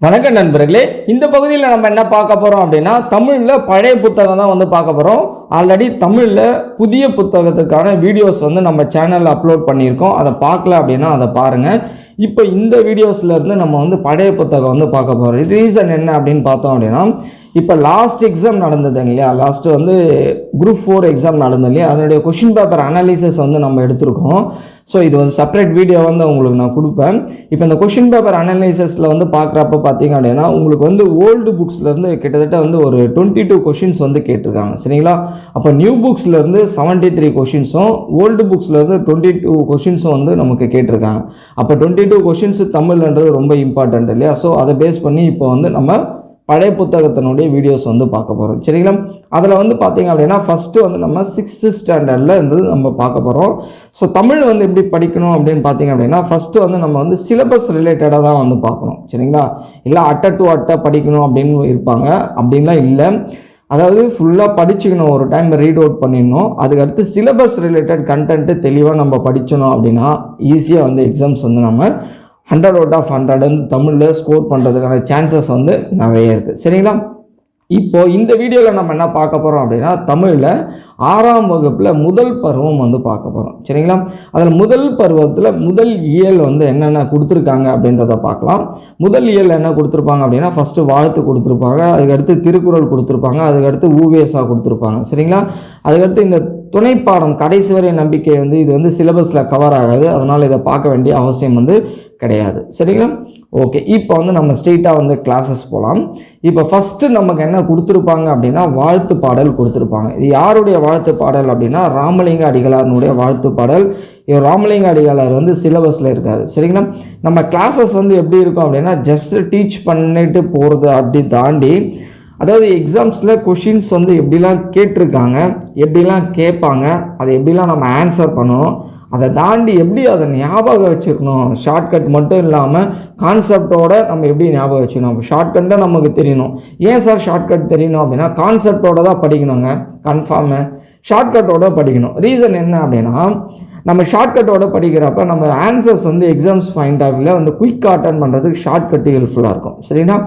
வணக்கம் நண்பர்களே, இந்த பகுதியில் நம்ம என்ன பார்க்க போகிறோம் அப்படின்னா தமிழில் பழைய புத்தகம் தான் பார்க்க போகிறோம். ஆல்ரெடி தமிழில் புதிய புத்தகத்துக்கான வீடியோஸ் நம்ம சேனலில் அப்லோட் பண்ணியிருக்கோம். அதை பார்க்கல அப்படின்னா அதை பாருங்கள். இப்போ இந்த வீடியோஸ்லேருந்து நம்ம பழைய புத்தகம் பார்க்க போகிறோம். ரீசன் என்ன அப்படின்னு பார்த்தோம் அப்படின்னா, இப்போ லாஸ்ட் எக்ஸாம் நடந்ததுங்க இல்லையா, லாஸ்ட்டு குரூப் 4 எக்ஸாம் நடந்தது இல்லையா, அதனுடைய கொஷின் பேப்பர் அனாலிசிஸ் நம்ம எடுத்திருக்கோம். ஸோ இது செப்பரேட் வீடியோ உங்களுக்கு நான் கொடுப்பேன். இப்போ இந்த கொஷின் பேப்பர் அனாலிசிஸில் பார்க்குறப்ப பார்த்தீங்க அப்படின்னா உங்களுக்கு ஓல்டு புக்ஸ்லேருந்து கிட்டத்தட்ட ஒரு 22 கொஷின்ஸ் கேட்டிருக்காங்க. சரிங்களா? அப்போ நியூ புக்ஸ்லேருந்து 73 கொஷின்ஸும் ஓல்டு புக்ஸ்லேருந்து 22 கொஷின்ஸும் நமக்கு கேட்டிருக்காங்க. அப்போ 22 கொஷின்ஸ் தமிழ்ன்றது ரொம்ப இம்பார்ட்டன்ட் இல்லையா? ஸோ அதை பேஸ் பண்ணி இப்போ நம்ம பழைய புத்தகத்தினுடைய வீடியோஸ் பார்க்க போகிறோம். சரிங்களா? அதில் பார்த்தீங்க அப்படின்னா ஃபஸ்ட்டு நம்ம 6th ஸ்டாண்டர்டில் இருந்து நம்ம பார்க்க போகிறோம். ஸோ தமிழ் எப்படி படிக்கணும் அப்படின்னு பார்த்தீங்க அப்படின்னா ஃபஸ்ட்டு நம்ம சிலபஸ் ரிலேட்டடாக தான் பார்க்கணும். சரிங்களா? இல்லை அட்டை டு அட்டை படிக்கணும் அப்படின்னு இருப்பாங்க, அப்படின்லாம் இல்லை. அதாவது ஃபுல்லாக படிச்சுக்கணும், ஒரு டைம் ரீட் அவுட் பண்ணிடணும். அதுக்கடுத்து சிலபஸ் ரிலேட்டட் கண்டென்ட்டு தெளிவாக நம்ம படித்தணும் அப்படின்னா ஈஸியாக எக்ஸாம்ஸ் நம்ம 100 out of 100 தமிழில் ஸ்கோர் பண்ணுறதுக்கான சான்சஸ் நிறைய இருக்குது. சரிங்களா? இப்போது இந்த வீடியோவில் நம்ம என்ன பார்க்க போகிறோம் அப்படின்னா தமிழில் 6ஆம் வகுப்பில் முதல் பருவம் பார்க்க போகிறோம். சரிங்களா? அதில் முதல் பருவத்தில் முதல் இயல் என்னென்ன கொடுத்துருக்காங்க அப்படின்றத பார்க்கலாம். முதல் இயல் என்ன கொடுத்துருப்பாங்க அப்படின்னா ஃபஸ்ட்டு வாழ்த்து கொடுத்துருப்பாங்க, அதுக்கடுத்து திருக்குறள் கொடுத்துருப்பாங்க, அதுக்கடுத்து ஊவேசா கொடுத்துருப்பாங்க. சரிங்களா? அதுக்கடுத்து இந்த துணைப்பாடம் கடைசி வரை நம்பிக்கை இது சிலபஸில் கவர் ஆகாது, அதனால் இதை பார்க்க வேண்டிய அவசியம் கிடையாது. சரிங்களா? ஓகே, இப்போ நம்ம ஸ்ட்ரெயிட்டாக கிளாஸஸ் போகலாம். இப்போ ஃபஸ்ட்டு நமக்கு என்ன கொடுத்துருப்பாங்க அப்படின்னா வாழ்த்து பாடல் கொடுத்துருப்பாங்க. இது யாருடைய வாழ்த்து பாடல் அப்படின்னா ராமலிங்க அடிகளாருடைய வாழ்த்து பாடல். ராமலிங்க அடிகளார் சிலபஸில் இருக்காது. சரிங்களா? நம்ம கிளாஸஸ் எப்படி இருக்கும் அப்படின்னா ஜஸ்ட் டீச் பண்ணிட்டு போகிறது அப்படி தாண்டி, அதாவது எக்ஸாம்ஸில் கொஷின்ஸ் எப்படிலாம் கேட்டிருக்காங்க, எப்படிலாம் கேட்பாங்க, அதை எப்படிலாம் நம்ம ஆன்சர் பண்ணணும், அதை தாண்டி எப்படி அதை ஞாபகம் வச்சுக்கணும். ஷார்ட்கட் மட்டும் இல்லாமல் கான்செப்டோடு நம்ம எப்படி ஞாபகம் வச்சுக்கணும். ஷார்ட்கட்டை நமக்கு தெரியணும். ஏன் சார் ஷார்ட்கட் தெரியணும் அப்படின்னா கான்செப்டோடு தான் படிக்கணுங்க. கன்ஃபார்மு ஷார்ட்கட்டோடு படிக்கணும். ரீசன் என்ன அப்படின்னா நம்ம ஷார்ட்கட்டோடு படிக்கிறப்ப நம்ம ஆன்சர்ஸ் எக்ஸாம்ஸ் பாயிண்ட் ஆஃப் வியூவில் குயிக் அட்டன் பண்ணுறதுக்கு ஷார்ட்கட்டு ஹெல்ப்ஃபுல்லாக இருக்கும். சரிங்களா?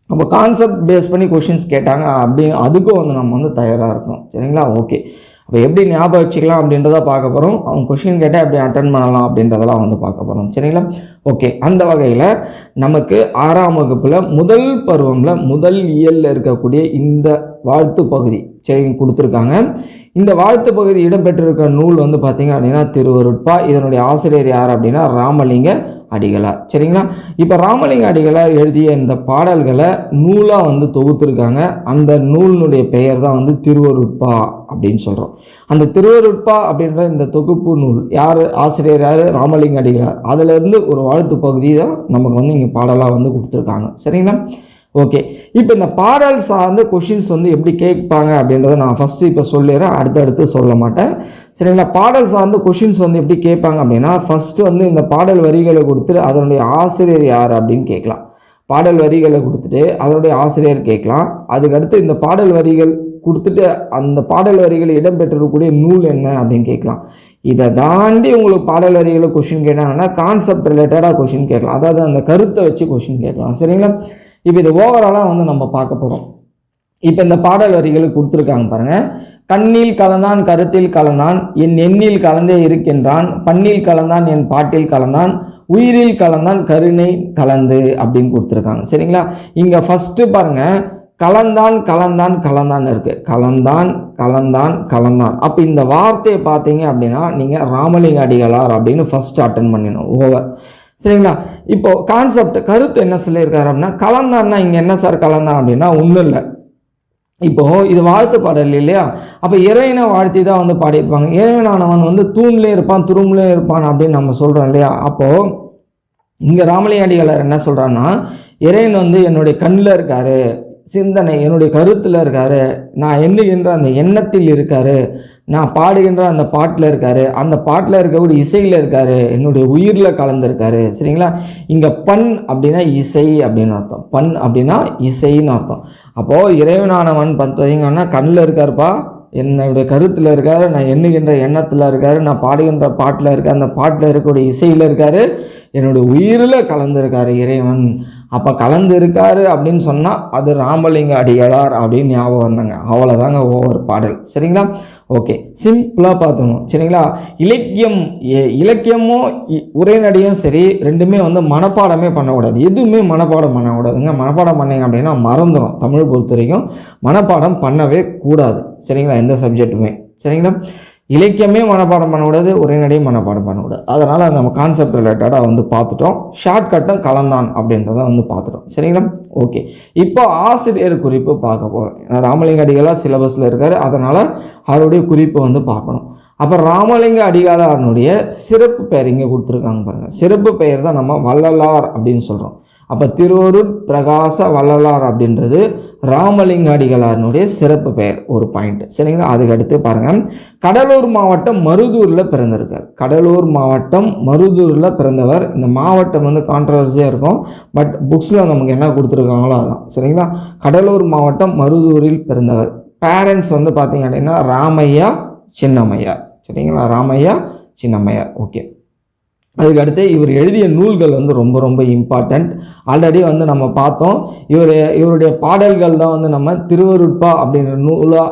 அப்போ கான்செப்ட் பேஸ் பண்ணி கொஷின்ஸ் கேட்டாங்க அப்படி அதுக்கும் நம்ம தயாராக இருக்கும். சரிங்களா? ஓகே, அப்போ எப்படி ஞாபகம் வச்சுக்கலாம் அப்படின்றத பார்க்க போகிறோம். அவங்க கொஷின் கேட்டால் எப்படி அட்டன் பண்ணலாம் அப்படின்றதெல்லாம் பார்க்க போகிறோம். சரிங்களா? ஓகே, அந்த வகையில் நமக்கு 6ஆம் வகுப்பில் முதல் பருவமில் முதல் இயலில் இருக்கக்கூடிய இந்த வாழ்த்து பகுதி கொடுத்துருக்காங்க. இந்த வாழ்த்து பகுதி இடம்பெற்றிருக்க நூல் பார்த்திங்க அப்படின்னா திருவருட்பா. இதனுடைய ஆசிரியர் யார் அப்படின்னா ராமலிங்க அடிகளார். சரிங்களா? இப்போ ராமலிங்க அடிகளார் எழுதிய இந்த பாடல்களை நூலாக தொகுத்துருக்காங்க. அந்த நூலினுடைய பெயர் தான் திருவருட்பா அப்படின்னு சொல்கிறோம். அந்த திருவருட்பா அப்படின்ற இந்த தொகுப்பு நூல் யார் ஆசிரியர் யார்? ராமலிங்க அடிகளார். அதிலிருந்து ஒரு வாழ்த்து பகுதி தான் நமக்கு இங்கே பாடலாக கொடுத்துருக்காங்க. சரிங்களா? ஓகே, இப்போ இந்த பாடல் சார்ந்த கொஷின்ஸ் எப்படி கேட்பாங்க அப்படின்றத நான் ஃபஸ்ட்டு இப்போ சொல்லிடுறேன், அடுத்தடுத்து சொல்ல மாட்டேன். சரிங்களா? பாடல் சார்ந்த கொஷின்ஸ் எப்படி கேட்பாங்க அப்படின்னா ஃபஸ்ட்டு இந்த பாடல் வரிகளை கொடுத்துட்டு அதனுடைய ஆசிரியர் யார் அப்படின்னு கேட்கலாம். பாடல் வரிகளை கொடுத்துட்டு அதனுடைய ஆசிரியர் கேட்கலாம். அதுக்கடுத்து இந்த பாடல் வரிகள் கொடுத்துட்டு அந்த பாடல் வரிகள் இடம்பெற்றிருக்கக்கூடிய நூல் என்ன அப்படின்னு கேட்கலாம். இதை தாண்டி உங்களுக்கு பாடல் வரிகளை கொஷின் கேட்டாங்கன்னா கான்செப்ட் ரிலேட்டடாக கொஷின் கேட்கலாம். அதாவது அந்த கருத்தை வச்சு கொஷின் கேட்கலாம். சரிங்களா? இப்போ இது ஓவராலாக நம்ம பார்க்க போகிறோம். இப்போ இந்த பாடல் வரிகளுக்கு கொடுத்துருக்காங்க பாருங்கள். கண்ணில் கலந்தான் கருத்தில் கலந்தான் என் எண்ணில் கலந்தே இருக்கின்றான், பண்ணில் கலந்தான் என் பாட்டில் கலந்தான், உயிரில் கலந்தான் கருணை கலந்து அப்படின்னு கொடுத்துருக்காங்க. சரிங்களா? இங்கே ஃபஸ்ட்டு பாருங்கள், கலந்தான் கலந்தான் கலந்தான் இருக்குது. கலந்தான் கலந்தான் கலந்தான். அப்போ இந்த வார்த்தையை பார்த்தீங்க அப்படின்னா நீங்கள் ராமலிங்க அடிகளார் அப்படின்னு ஃபஸ்ட்டு அட்டன் பண்ணிடணும். ஓவர். சரிங்களா? இப்போது கான்செப்ட் கருத்து என்ன சொல்லியிருக்காரு அப்படின்னா கலந்தான்னா இங்கே என்ன சார் கலந்தான் அப்படின்னா ஒன்றும் இல்லை. இப்போது இது வாழ்த்து பாடல் இல்லையா? அப்போ இறைவனை வாழ்த்தி தான் பாடியிருப்பாங்க. இறைவனானவன் தூண்லேயே இருப்பான் துரும்புலேயே இருப்பான் அப்படின்னு நம்ம சொல்கிறோம் இல்லையா? அப்போது இங்கே ராமலிங்க அடிகளார் என்ன சொல்கிறான்னா இறைவன் என்னுடைய கண்ணில் இருக்கார், சிந்தனை என்னுடைய கருத்தில் இருக்கார், நான் எண்ணுகின்ற அந்த எண்ணத்தில் இருக்கார், நான் பாடுகின்ற அந்த பாட்டில் இருக்கார், அந்த பாட்டில் இருக்கக்கூடிய இசையில் இருக்கார், என்னுடைய உயிரில் கலந்துருக்காரு. சரிங்களா? இங்கே பண் அப்படின்னா இசை அப்படின்னு அர்த்தம். பண் அப்படின்னா இசைன்னு அர்த்தம். அப்போது இறைவனானவன் பார்த்தீங்கன்னா கண்ணில் இருக்காருப்பா, என்னுடைய கருத்தில் இருக்கார், நான் எண்ணுகின்ற எண்ணத்தில் இருக்கார், நான் பாடுகின்ற பாட்டில் இருக்கார், அந்த பாட்டில் இருக்கக்கூடிய இசையில் இருக்கார், என்னுடைய உயிரில் கலந்துருக்கார் இறைவன் அப்போ கலந்து இருக்காரு அப்படின்னு சொன்னால் அது ராமலிங்க அடிகளார் அப்படின்னு ஞாபகம் வந்தாங்க. அவ்வளோதாங்க ஒவ்வொரு பாடல். சரிங்களா? ஓகே, சிம்பிளாக பார்த்துக்கணும். சரிங்களா? இலக்கியமும் உரைநடையும் சரி, ரெண்டுமே வந்து மனப்பாடமே பண்ணக்கூடாது. எதுவுமே மனப்பாடம் பண்ணக்கூடாதுங்க. மனப்பாடம் பண்ணிங்க அப்படின்னா மறந்துடும். தமிழ் பொறுத்த வரைக்கும் மனப்பாடம் பண்ணவே கூடாது. சரிங்களா? எந்த சப்ஜெக்ட்டுமே. சரிங்களா? இலக்கியமே மனப்பாடம் பண்ணக்கூடாது, உரைநடையும் மனப்பாடம் பண்ணக்கூடாது. அதனால் நம்ம கான்செப்ட் ரிலேட்டடாக வந்து பார்த்துட்டோம். ஷார்ட்கட்டும் கலந்தான் அப்படின்றத வந்து பார்த்துட்டோம். சரிங்களா? ஓகே, இப்போ ஆசிரியர் குறிப்பு பார்க்க போகிறோம். ராமலிங்க அடிகளார் சிலபஸில் இருக்கார், அதனால் அவருடைய குறிப்பு வந்து பார்க்கணும். அப்போ ராமலிங்க அடிகளாருடைய சிறப்பு பெயர் இங்கே கொடுத்துருக்காங்க பாருங்கள். சிறப்பு பெயர் தான் நம்ம வள்ளலார் அப்படின்னு சொல்கிறோம். அப்போ திருவருட் பிரகாச வள்ளலார் அப்படின்றது ராமலிங்க அடிகளாருடைய சிறப்பு பெயர். ஒரு பாயிண்ட். சரிங்களா? அதுக்கு அடுத்து பாருங்கள், கடலூர் மாவட்டம் மருதூரில் பிறந்திருக்கார். கடலூர் மாவட்டம் மருதூரில் பிறந்தவர். இந்த மாவட்டம் வந்து கான்ட்ரவர்சியாக இருக்கும், பட் புக்ஸில் நமக்கு என்ன கொடுத்துருக்காங்களோ அதுதான். சரிங்களா? கடலூர் மாவட்டம் மருதூரில் பிறந்தவர். பேரண்ட்ஸ் வந்து பார்த்தீங்க அப்படின்னா ராமையா சின்னம்மையார். சரிங்களா? ராமையா சின்னம்மையார். ஓகே, அதுக்கு அடுத்து இவர் எழுதிய நூல்கள் வந்து ரொம்ப ரொம்ப இம்பார்ட்டண்ட். ஆல்ரெடி வந்து நம்ம பார்த்தோம். இவருடைய பாடல்கள் தான் வந்து நம்ம திருவருட்பா அப்படின்ற நூலாக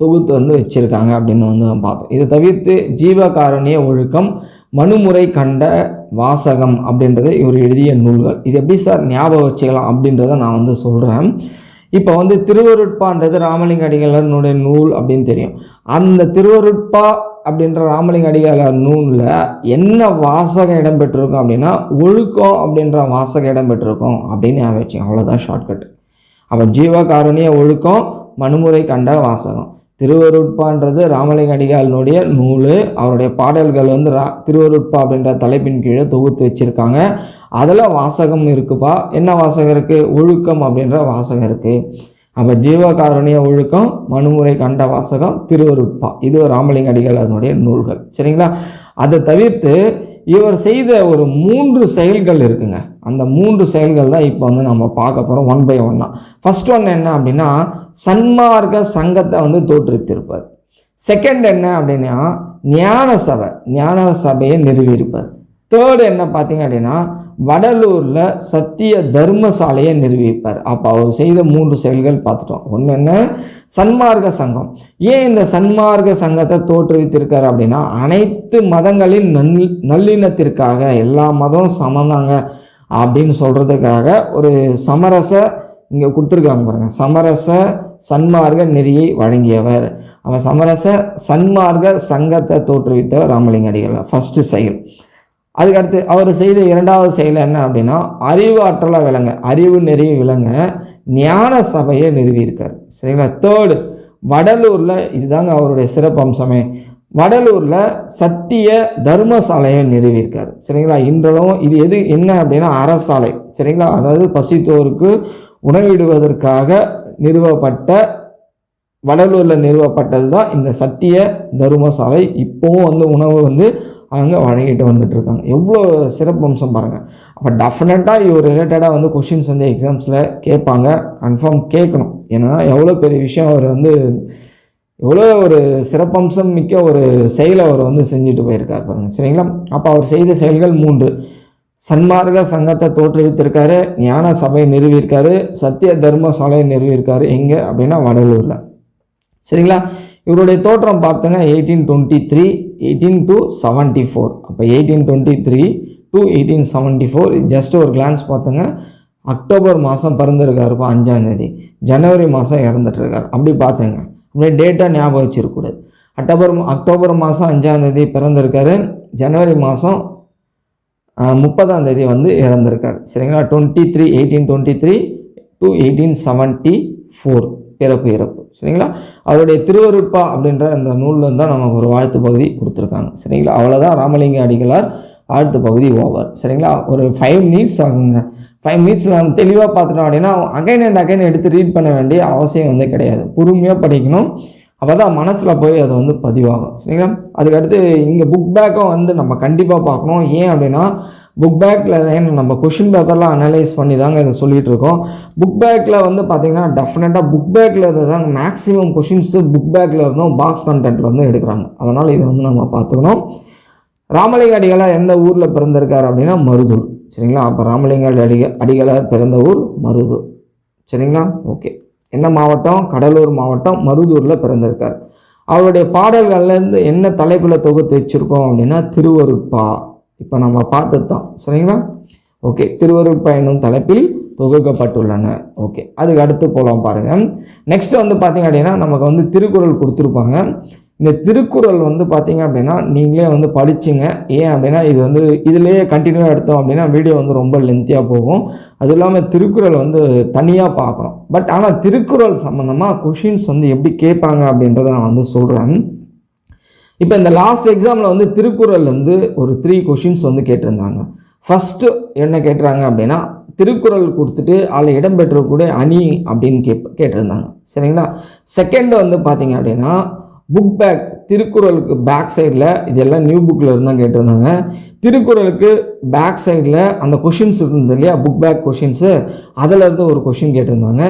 தொகுத்து வந்து வச்சுருக்காங்க அப்படின்னு வந்து நம்ம பார்த்தோம். இதை தவிர்த்து ஜீவகாருண்ய ஒழுக்கம், மனுமுறை கண்ட வாசகம் அப்படின்றது இவர் எழுதிய நூல்கள். இது எப்படி சார் ஞாபகம் வச்சுக்கலாம் அப்படின்றத நான் வந்து சொல்கிறேன். இப்போ வந்து திருவருட்பான்றது ராமலிங்க அடிகளாருடைய நூல் அப்படின்னு தெரியும். அந்த திருவருட்பா அப்படின்ற ராமலிங்க அடிகளார் நூலில் என்ன வாசகம் இடம்பெற்றிருக்கும் அப்படின்னா ஒழுக்கம் அப்படின்ற வாசகம் இடம்பெற்றிருக்கும் அப்படின்னு ஞாபகம் வச்சுக்கோங்க. அவ்வளோதான் ஷார்ட்கட். அப்போ ஜீவகாருண்ய ஒழுக்கம், மனுமுறை கண்ட வாசகம். திருவருட்பான்றது ராமலிங்க அடிகளாருடைய நூல். அவருடைய பாடல்கள் வந்து திருவருட்பா அப்படின்ற தலைப்பின் கீழே தொகுத்து வச்சுருக்காங்க. அதில் வாசகம் இருக்குப்பா. என்ன வாசகம் இருக்குது? ஒழுக்கம் அப்படின்ற வாசகம் இருக்குது. அப்போ ஜீவகாருண்ய ஒழுக்கம், மனுமுறை கண்ட வாசகம், திருவருட்பா, இது ராமலிங்க அடிகளாருடைய நூல்கள். சரிங்களா? அதை தவிர்த்து இவர் செய்த ஒரு 3 செயல்கள் இருக்குங்க. அந்த 3 செயல்கள் தான் இப்போ வந்து நம்ம பார்க்க போகிறோம் ஒன் பை ஒன்னா. ஃபர்ஸ்ட் ஒன் என்ன அப்படின்னா சன்மார்க்க சங்கத்தை வந்து தோற்றுவித்திருப்பார். செகண்ட் என்ன அப்படின்னா ஞான சபையை நிறுவியிருப்பார். தேர்டு என்ன பார்த்தீங்க அப்படின்னா வடலூரில் சத்திய தர்மசாலையை நிறுவிப்பார். அப்போ அவர் செய்த 3 செயல்கள் பார்த்துட்டோம். ஒன்று என்ன? சன்மார்க்க சங்கம். ஏன் இந்த சன்மார்க்க சங்கத்தை தோற்றுவித்திருக்காரு அப்படின்னா அனைத்து மதங்களின் நல்லிணத்திற்காக, எல்லா மதம் சமந்தாங்க அப்படின்னு சொல்கிறதுக்காக ஒரு சமரச இங்கே கொடுத்துருக்காங்க பாருங்க. சமரச சன்மார்க்க நெறியை வழங்கியவர். அவன் சமரச சன்மார்க்க சங்கத்தை தோற்றுவித்தவர் ராமலிங்க அடிகளார். ஃபர்ஸ்ட் செயல். அதுக்கடுத்து அவர் செய்த 2வது செயல் என்ன அப்படின்னா அறிவு ஆற்றலாக விளங்க, அறிவு நெறிய விளங்க ஞான சபையை நிறுவியிருக்கார். சரிங்களா? தேர்டு, வடலூரில், இதுதாங்க அவருடைய சிறப்பம்சமே, வடலூரில் சத்திய தர்மசாலையை நிறுவியிருக்கார். சரிங்களா? இன்றளவும் இது என்ன அப்படின்னா அறசாலை. சரிங்களா? அதாவது பசித்தோருக்கு உணவிடுவதற்காக வடலூரில் நிறுவப்பட்டது தான் இந்த சத்திய தர்மசாலை. இப்போவும் வந்து உணவு வந்து அங்கே வழங்கிட்டு வந்துட்டு இருக்காங்க. எவ்வளோ சிறப்பம்சம் பாருங்கள். அப்போ டெஃபினட்டாக இவர் ரிலேட்டடாக வந்து கொஷின்ஸ் வந்து எக்ஸாம்ஸில் கேட்பாங்க. கன்ஃபார்ம் கேட்கணும். ஏன்னா எவ்வளோ பெரிய விஷயம் அவர் வந்து எவ்வளோ ஒரு சிறப்பம்சம் மிக்க ஒரு செயலை அவர் வந்து செஞ்சுட்டு போயிருக்கார் பாருங்கள். சரிங்களா? அப்போ அவர் செய்த செயல்கள் 3. சன்மார்க்க சங்கத்தை தோற்றுவித்திருக்காரு, ஞான சபையை நிறுவியிருக்காரு, சத்திய தர்மசாலையை நிறுவியிருக்காரு. எங்கே அப்படின்னா வடலூரில். சரிங்களா? இவருடைய தோற்றம் பார்த்துங்க 1823 18 to 74. அப்போ 1823 to 1874 ஜஸ்ட் ஒரு கிளான்ஸ் பார்த்துங்க. அக்டோபர் மாதம் பிறந்திருக்காருப்பா 5ஆம் தேதி, ஜனவரி மாதம் இறந்துட்டுருக்காரு. அப்படி பார்த்துங்க. அப்படியே டேட்டாக ஞாபகம் வச்சுருக்கூடாது. அக்டோபர் மாதம் 5ஆம் தேதி பிறந்திருக்காரு, ஜனவரி மாதம் 30ஆம் தேதி வந்து இறந்திருக்காரு. சரிங்களா? 1823 to 1874 இறப்பு. சரிங்களா? அவருடைய திருவருட்பா அப்படின்ற அந்த நூலில் தான் நமக்கு ஒரு வாழ்த்து பகுதி கொடுத்துருக்காங்க. சரிங்களா? அவ்வளோதான் ராமலிங்க அடிகளார் வாழ்த்து பகுதி ஓவர். சரிங்களா? ஒரு 5 மினிட்ஸ் ஆகுங்க. 5 மினிட்ஸ் நம்ம தெளிவாக பார்த்துட்டோம் அப்படின்னா அகைன் அண்ட் அகைன் எடுத்து ரீட் பண்ண வேண்டிய அவசியம் வந்து கிடையாது. பொறுமையாக படிக்கணும். அப்போ தான் மனசில் போய் அது வந்து பதிவாகும். சரிங்களா? அதுக்கடுத்து இங்கே புக் பேக்கும் வந்து நம்ம கண்டிப்பாக பார்க்கணும். ஏன் அப்படின்னா புக் பேக்கில் நம்ம கொஷின் பேப்பர்லாம் அனலைஸ் பண்ணி தாங்க இதை சொல்லிகிட்டு இருக்கோம். புக் பேக்கில் வந்து பார்த்திங்கன்னா டெஃபினட்டாக புக் பேக்கில் இருந்து தாங்க மேக்ஸிமம் கொஷின்ஸு புக் பேக்கில் இருந்தும் பாக்ஸ் கண்டென்ட்டில் வந்து எடுக்கிறாங்க. அதனால் இதை வந்து நம்ம பார்த்துக்கணும். ராமலிங்க அடிகளார் எந்த ஊரில் பிறந்திருக்காரு அப்படின்னா மருதூர். சரிங்களா. அப்போ ராமலிங்க அடிகளார் பிறந்த ஊர் மருதூர். சரிங்களா. ஓகே. என்ன மாவட்டம்? கடலூர் மாவட்டம், மருதூரில் பிறந்திருக்கார். அவருடைய பாடல்கள்லேருந்து என்ன தலைப்பில் தொகுத்து வச்சுருக்கோம் அப்படின்னா திருவருட்பா. இப்போ நம்ம பார்த்தது தான். சரிங்களா. ஓகே. திருவருட்பா என்னும் தலைப்பில் தொகுக்கப்பட்டுள்ளன. ஓகே. அதுக்கு அடுத்து போகலாம் பாருங்கள். நெக்ஸ்ட் வந்து பார்த்திங்க அப்படின்னா நமக்கு வந்து திருக்குறள் கொடுத்துருப்பாங்க. இந்த திருக்குறள் வந்து பார்த்திங்க அப்படின்னா நீங்களே வந்து படிச்சுங்க. ஏன் அப்படின்னா இது வந்து இதிலேயே கண்டினியூவாக எடுத்தோம் அப்படின்னா வீடியோ வந்து ரொம்ப லென்த்தியாக போகும். அதுவும் இல்லாமல் திருக்குறள் வந்து தனியாக பார்க்கணும். பட் ஆனால் திருக்குறள் சம்மந்தமாக கொஷின்ஸ் வந்து எப்படி கேட்பாங்க அப்படின்றத நான் வந்து சொல்கிறேன். இப்போ இந்த லாஸ்ட் எக்ஸாமில் வந்து திருக்குறள் வந்து ஒரு 3 கொஷின்ஸ் வந்து கேட்டிருந்தாங்க. ஃபஸ்ட்டு என்ன கேட்டுறாங்க அப்படின்னா திருக்குறள் கொடுத்துட்டு அதில் இடம்பெற்றக்கூடிய அணி அப்படின்னு கேட்டிருந்தாங்க. சரிங்களா. செகண்ட் வந்து பார்த்திங்க அப்படின்னா புக் பேக், திருக்குறளுக்கு பேக் சைடில், இதெல்லாம் நியூ புக்கில் இருந்தால் கேட்டிருந்தாங்க. திருக்குறளுக்கு பேக் சைடில் அந்த கொஷின்ஸ் இருந்தது இல்லையா, புக் பேக் கொஷின்ஸு, அதில் இருந்து ஒரு கொஷின் கேட்டிருந்தாங்க.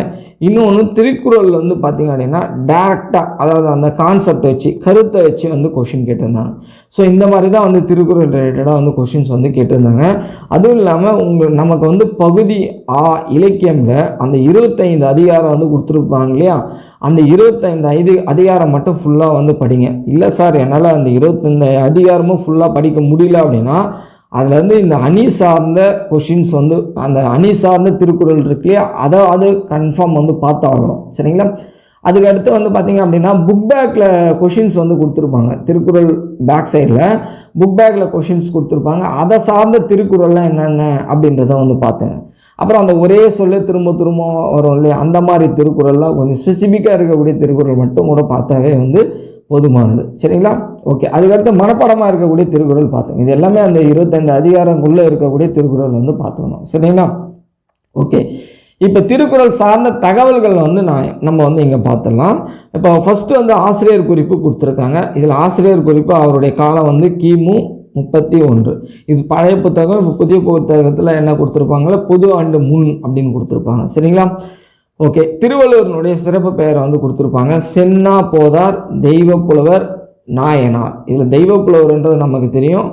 இன்னொன்று திருக்குறள் வந்து பார்த்திங்க அப்படின்னா டேரெக்டாக, அதாவது அந்த கான்செப்டை வச்சு, கருத்தை வச்சு வந்து கொஷின் கேட்டிருந்தாங்க. ஸோ இந்த மாதிரி தான் வந்து திருக்குறள் ரிலேட்டடாக வந்து கொஷின்ஸ் வந்து கேட்டிருந்தாங்க. அதுவும் இல்லாமல் நமக்கு வந்து பகுதி ஆ இலக்கியமில் அந்த 25 அதிகாரம் வந்து கொடுத்துருப்பாங்க இல்லையா, அந்த 25 அதிகாரம் மட்டும் ஃபுல்லாக வந்து படிங்க. இல்லை சார் என்னால் அந்த 25 அதிகாரமும் ஃபுல்லாக படிக்க முடியல அப்படின்னா அதுலேருந்து இந்த அணி சார்ந்த கொஷின்ஸ் வந்து, அந்த அணி சார்ந்த திருக்குறள் இருக்கு இல்லையா, அதை கன்ஃபார்ம் வந்து பார்த்தாகணும். சரிங்களா. அதுக்கு அடுத்து வந்து பார்த்திங்க அப்படின்னா புக் பேக்கில் கொஷின்ஸ் வந்து கொடுத்துருப்பாங்க. திருக்குறள் பேக் சைடில் புக் பேக்கில் கொஷின்ஸ் கொடுத்துருப்பாங்க. அதை சார்ந்த திருக்குறள்லாம் என்னென்ன அப்படின்றத வந்து பார்த்தேன். அப்புறம் அந்த ஒரே சொல்ல திரும்ப திரும்ப வரும் இல்லையா, அந்த மாதிரி திருக்குறள்லாம் கொஞ்சம் ஸ்பெசிஃபிக்காக இருக்கக்கூடிய திருக்குறள் மட்டும் கூட பார்த்தாவே வந்து போதுமானது. சரிங்களா. ஓகே. அதுக்கடுத்து மனப்பாடமாக இருக்கக்கூடிய திருக்குறள் பார்த்தோம். இது எல்லாமே அந்த 25 அதிகாரங்குள்ளே இருக்கக்கூடிய திருக்குறள் வந்து பார்த்துக்கணும். சரிங்களா. ஓகே. இப்போ திருக்குறள் சார்ந்த தகவல்கள் வந்து நம்ம வந்து இங்கே பார்த்துடலாம். இப்போ ஃபஸ்ட்டு வந்து ஆசிரியர் குறிப்பு கொடுத்துருக்காங்க. இதில் ஆசிரியர் குறிப்பு அவருடைய காலம் வந்து கிமு 31. இது பழைய புத்தகம். புதிய புத்தகத்தில் என்ன கொடுத்துருப்பாங்களோ பொது ஆண்டு முன் அப்படின்னு கொடுத்துருப்பாங்க. சரிங்களா. ஓகே. திருவள்ளுவனுடைய சிறப்பு பெயரை வந்து கொடுத்துருப்பாங்க. சென்னா போதார், தெய்வ புலவர், நாயனார். இதில் தெய்வ புலவர்ன்றது நமக்கு தெரியும்.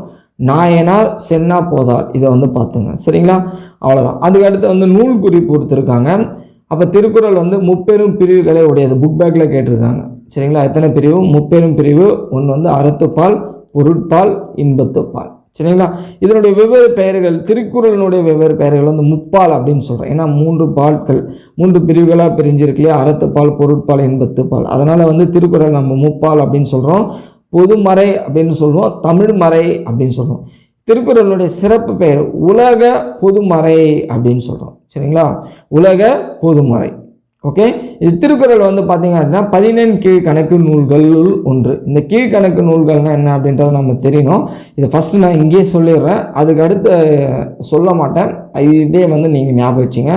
நாயனார், சென்னா போதார், இதை வந்து பார்த்துங்க. சரிங்களா. அவ்வளோதான். அதுக்கு அடுத்து வந்து நூல் குறிப்பு கொடுத்துருக்காங்க. அப்போ திருக்குறள் வந்து முப்பெரும் பிரிவுகளே உடையது. புக் பேக்கில் கேட்டிருக்காங்க. சரிங்களா. எத்தனை பிரிவு? முப்பெரும் பிரிவு. ஒன்று வந்து அறத்துப்பால், பொருட்பால், இன்பத்துப்பால். சரிங்களா. இதனுடைய வெவ்வேறு பெயர்கள், திருக்குறளினுடைய வெவ்வேறு பெயர்கள் வந்து முப்பால் அப்படின்னு சொல்கிறேன். ஏன்னா 3 பால்கள், 3 பிரிவுகளாக பிரிஞ்சிருக்கு இல்லையா, அறத்துப்பால், பொருட்பால், இன்பத்துப்பால். அதனால் வந்து திருக்குறள் நம்ம முப்பால் அப்படின்னு சொல்கிறோம். பொதுமறை அப்படின்னு சொல்லுவோம், தமிழ் மறை அப்படின்னு சொல்லுவோம். திருக்குறளுடைய சிறப்பு பெயர் உலக பொதுமறை அப்படின்னு சொல்கிறோம். சரிங்களா. உலக பொதுமறை. ஓகே. இது திருக்குறள் வந்து பார்த்திங்க அப்படின்னா 14 கீழ்கணக்கு நூல்களுள் ஒன்று. இந்த கீழ்கணக்கு நூல்கள்னால் என்ன அப்படின்றத நம்ம தெரியணும். இதை ஃபஸ்ட்டு நான் இங்கேயே சொல்லிடுறேன், அதுக்கு அடுத்து சொல்ல மாட்டேன். இதே வந்து நீங்கள் ஞாபகம் வச்சுங்க.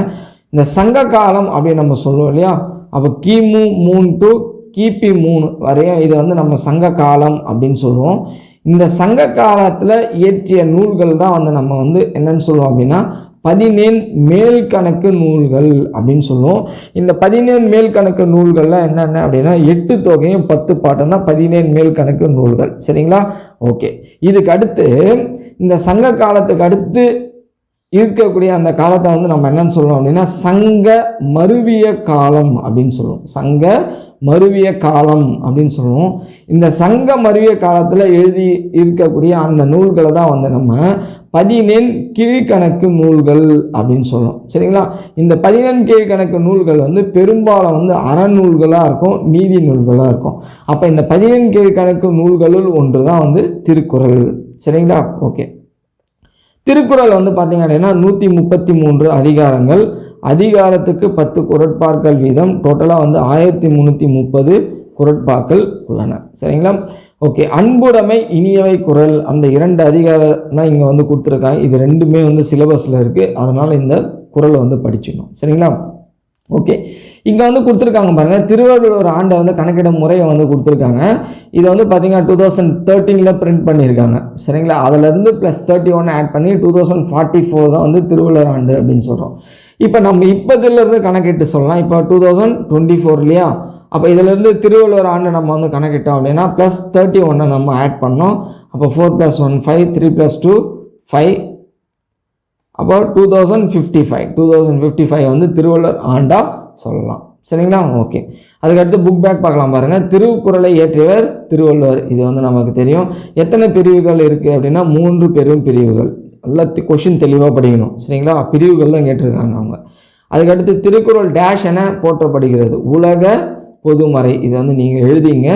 இந்த சங்க காலம் அப்படின்னு நம்ம சொல்லுவோம் இல்லையா, அப்போ கிமு 3 to கிபி 3 வரையும் இதை வந்து நம்ம சங்க காலம் அப்படின்னு சொல்லுவோம். இந்த சங்க காலத்தில் இயற்றிய நூல்கள் தான் வந்து நம்ம வந்து என்னன்னு சொல்லுவோம் அப்படின்னா 14 மேல்கணக்கு நூல்கள் அப்படின்னு சொல்லுவோம். இந்த 14 மேல்கணக்கு நூல்கள்ல என்னென்ன அப்படின்னா 8 தொகையும் 10 பாட்டும் தான் 14 மேல்கணக்கு நூல்கள். சரிங்களா. ஓகே. இதுக்கு அடுத்து இந்த சங்க காலத்துக்கு அடுத்து இருக்கக்கூடிய அந்த காலத்தை வந்து நம்ம என்னன்னு சொல்லுவோம் அப்படின்னா சங்க மருவிய காலம் அப்படின்னு சொல்லுவோம். சங்க மருவிய காலம் அப்படின்னு சொல்லுவோம். இந்த சங்க மருவிய காலத்தில் எழுதி இருக்கக்கூடிய அந்த நூல்களை தான் வந்து நம்ம 14 கீழ்கணக்கு நூல்கள் அப்படின்னு சொல்லுவோம். சரிங்களா. இந்த 14 கீழ்கணக்கு நூல்கள் வந்து பெரும்பாலும் வந்து அறநூல்களாக இருக்கும், நீதி நூல்களாக இருக்கும். அப்போ இந்த 14 கீழ்கணக்கு நூல்களுள் ஒன்று தான் வந்து திருக்குறள். சரிங்களா. ஓகே. திருக்குறள் வந்து பார்த்திங்க அப்படின்னா 133 அதிகாரங்கள், அதிகாரத்துக்கு 10 குறட்பாக்கள் வீதம், டோட்டலாக வந்து 1330 குறட்பாக்கள் உள்ளன. சரிங்களா. ஓகே. அன்புடைமை, இனியவை குறள், அந்த 2 அதிகாரம் தான் இங்கே வந்து கொடுத்துருக்காங்க. இது ரெண்டுமே வந்து சிலபஸில் இருக்குது. அதனால் இந்த குறளை வந்து படிச்சுக்கணும். சரிங்களா. ஓகே. இங்கே வந்து கொடுத்துருக்காங்க பாருங்கள், திருவள்ளுவர் ஆண்டை வந்து கணக்கிடும் முறையை வந்து கொடுத்துருக்காங்க. இதை வந்து பார்த்தீங்கன்னா 2013 பிரிண்ட் பண்ணியிருக்காங்க. சரிங்களா. அதிலேருந்து +31 ஆட் பண்ணி 2044 தான் வந்து திருவள்ளுவர் ஆண்டு அப்படின்னு சொல்கிறோம். இப்போ நம்ம இப்போதிலிருந்து கணக்கிட்டு சொல்லலாம். இப்போ 2024 இல்லையா, அப்போ இதிலேருந்து திருவள்ளுவர் ஆண்டு நம்ம வந்து கணக்கிட்டோம் அப்படின்னா +31 நம்ம ஆட் பண்ணோம். அப்போ 4 + 1 5, 3 + 2 5, அப்போ 2055 வந்து திருவள்ளுவர் ஆண்டா சொல்லலாம். சரிங்களா? ஓகே. அதுக்கடுத்து புக் பேக் பார்க்கலாம் பாருங்கள். திருக்குறளை இயற்றியவர் திருவள்ளுவர். இது வந்து நமக்கு தெரியும். எத்தனை பிரிவுகள் இருக்குது அப்படின்னா 3 பெரும் பிரிவுகள். நல்லா கொஷின் தெளிவாக படிக்கணும். சரிங்களா? பிரிவுகள் தான் கேட்டிருக்காங்க அவங்க. அதுக்கடுத்து திருக்குறள் டேஷ் என போற்றப்படுகிறது. உலக பொதுமறை. இது வந்து நீங்கள் எழுதிங்க.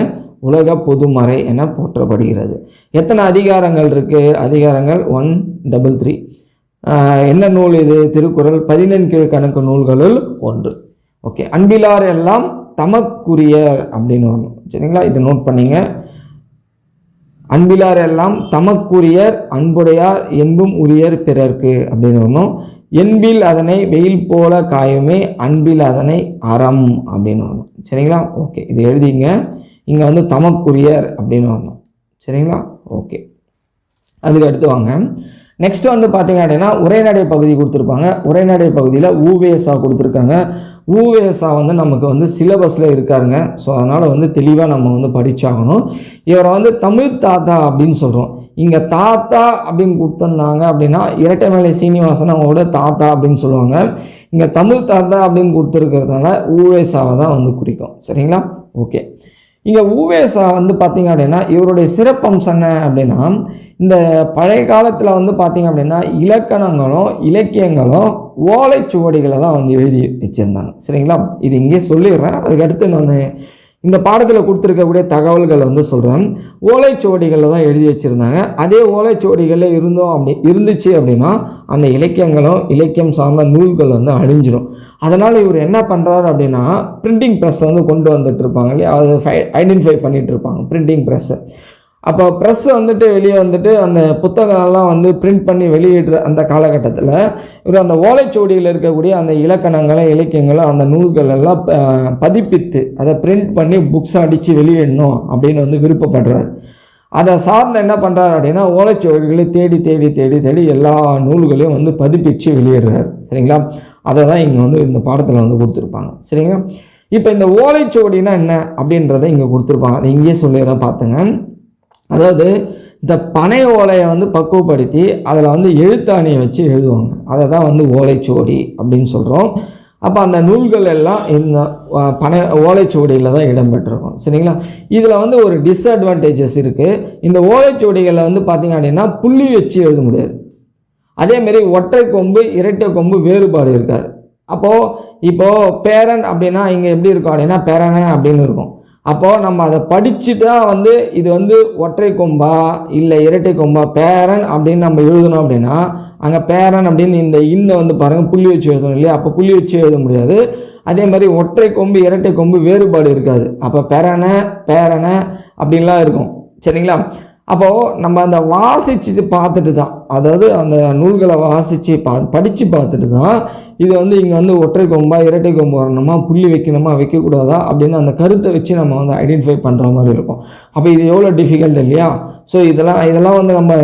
உலக பொதுமறை என போற்றப்படுகிறது. எத்தனை அதிகாரங்கள் இருக்குது? அதிகாரங்கள் 133. என்ன நூல் இது? திருக்குறள் 14 கீழ்கணக்கு நூல்களுள் ஒன்று. ஓகே. அன்பிலார் எல்லாம் தமக்குரியர் அப்படின்னு ஒன்று. சரிங்களா? இதை நோட் பண்ணிங்க. அன்பிலார் எல்லாம் தமக்குரியர் அன்புடையார் என்பும் உரியர் பிறர்க்கு அப்படின்னு ஒன்றும். என்பில் அதனை வெயில் போல காயுமே அன்பில் அதனை அறம் அப்படின்னு ஒன்றும். சரிங்களா? ஓகே. இது எழுதிங்க. இங்கே வந்து தமக்குரியர் அப்படின்னு ஒன்றும். சரிங்களா? ஓகே. அதுக்கு அடுத்து வாங்க. நெக்ஸ்ட் வந்து பார்த்தீங்க அப்படின்னா உரைநடை பகுதி கொடுத்துருப்பாங்க. உரைநடை பகுதியில் ஊவேசா கொடுத்துருக்காங்க. ஊவேசா வந்து நமக்கு வந்து சிலபஸில் இருக்காருங்க. ஸோ அதனால் வந்து தெளிவாக நம்ம வந்து படித்தாகணும். இவரை வந்து தமிழ் தாத்தா அப்படின்னு சொல்கிறோம். இங்கே தாத்தா அப்படின்னு கொடுத்துருந்தாங்க அப்படின்னா இரட்டைமலை சீனிவாசன் அவங்களோட தாத்தா அப்படின்னு சொல்லுவாங்க. இங்கே தமிழ் தாத்தா அப்படின்னு கொடுத்துருக்கிறதுனால ஊவேசாவை தான் வந்து குறிக்கும். சரிங்களா? ஓகே. இங்கே ஊவேசா வந்து பார்த்திங்க அப்படின்னா இவருடைய சிறப்பம்சம் என்ன அப்படின்னா இந்த பழைய காலத்தில் வந்து பார்த்திங்க அப்படின்னா இலக்கணங்களும் இலக்கியங்களும் ஓலைச்சுவடிகளை தான் வந்து எழுதி வச்சுருந்தாங்க. சரிங்களா? இது இங்கே சொல்லிடுறேன். அதுக்கடுத்து நான் இந்த பாடத்தில் கொடுத்துருக்கக்கூடிய தகவல்களை வந்து சொல்கிறேன். ஓலைச்சுவடிகளில் தான் எழுதி வச்சுருந்தாங்க. அதே ஓலைச்சுவடிகளில் இருந்துச்சு அப்படின்னா அந்த இலக்கியங்களும் இலக்கியம் சார்ந்த நூல்கள் வந்து அழிஞ்சிடும். அதனால் இவர் என்ன பண்ணுறாரு அப்படின்னா பிரிண்டிங் ப்ரெஸ் வந்து கொண்டு வந்துட்டு இருப்பாங்க இல்லையா, அதை ஐடென்டிஃபை பண்ணிகிட்டு இருப்பாங்க பிரிண்டிங் ப்ரெஸ்ஸை. அப்போ ப்ரெஸ் வந்துட்டு வெளியே வந்துட்டு அந்த புத்தகங்கள்லாம் வந்து பிரிண்ட் பண்ணி வெளியிடுற அந்த காலகட்டத்தில் இவர் அந்த ஓலைச்சுவடியில் இருக்கக்கூடிய அந்த இலக்கணங்களும் இலக்கியங்களும் அந்த நூல்கள் எல்லாம் பதிப்பித்து அதை பிரிண்ட் பண்ணி புக்ஸ் அடித்து வெளியிடணும் அப்படின்னு வந்து விருப்பப்படுறாரு. அதை சார்ந்து என்ன பண்ணுறாரு அப்படின்னா ஓலைச்சுவடிகளை தேடி தேடி தேடி தேடி எல்லா நூல்களையும் வந்து பதிப்பிச்சு வெளியிடுறாரு. சரிங்களா? அதை தான் இங்கே வந்து இந்த பாடத்தில் வந்து கொடுத்துருப்பாங்க. சரிங்களா? இப்போ இந்த ஓலைச்சுவடினா என்ன அப்படின்றத இங்கே கொடுத்துருப்பாங்க. அதை இங்கேயே சொல்லிடுறேன் பார்த்துங்க. அதாவது இந்த பனை ஓலையை வந்து பக்குவப்படுத்தி அதில் வந்து எழுத்தாணியை வச்சு எழுதுவாங்க. அதை தான் வந்து ஓலைச்சுவடி அப்படின்னு சொல்கிறோம். அப்போ அந்த நூல்கள் எல்லாம் இந்த பனை ஓலைச்சுவடியில் தான் இடம்பெற்றிருக்கும். சரிங்களா? இதில் வந்து ஒரு டிஸ்அட்வான்டேஜஸ் இருக்குது. இந்த ஓலைச்சுவடிகளில் வந்து பார்த்திங்க அப்படின்னா புள்ளி வச்சு எழுத முடியாது. அதேமாரி ஒற்றை கொம்பு இரட்டை கொம்பு வேறுபாடு இருக்காது. இப்போது பேரன் அப்படின்னா இங்கே எப்படி இருக்கும் அப்படின்னா பேரனை அப்படின்னு இருக்கும். அப்போது நம்ம அதை படிச்சுட்டு தான் வந்து இது வந்து ஒற்றை கொம்பா இல்லை இரட்டை கொம்பா பேரன் அப்படின்னு நம்ம எழுதணும் அப்படின்னா அங்கே பேரன் அப்படின்னு இந்த இன்னை வந்து பாருங்கள் புள்ளி வச்சு எழுதணும் இல்லையா? அப்போ புள்ளி வச்சு எழுத முடியாது. அதே மாதிரி ஒற்றை கொம்பு இரட்டை கொம்பு வேறுபாடு இருக்காது. அப்போ பேரனை அப்படின்லாம் இருக்கும். சரிங்களா? அப்போது நம்ம அந்த வாசித்து பார்த்துட்டு தான், அதாவது அந்த நூல்களை வாசித்து படித்து பார்த்துட்டு தான் இது வந்து இங்கே வந்து ஒற்றை கொம்பா இரட்டை கொம்பு வரணுமா புள்ளி வைக்கணுமா வைக்கக்கூடாதா அப்படின்னு அந்த கருத்தை வச்சு நம்ம வந்து ஐடென்டிஃபை பண்ணுற மாதிரி இருக்கும். அப்போ இது எவ்வளோ டிஃபிகல்ட் இல்லையா? ஸோ இதெல்லாம் வந்து நம்ம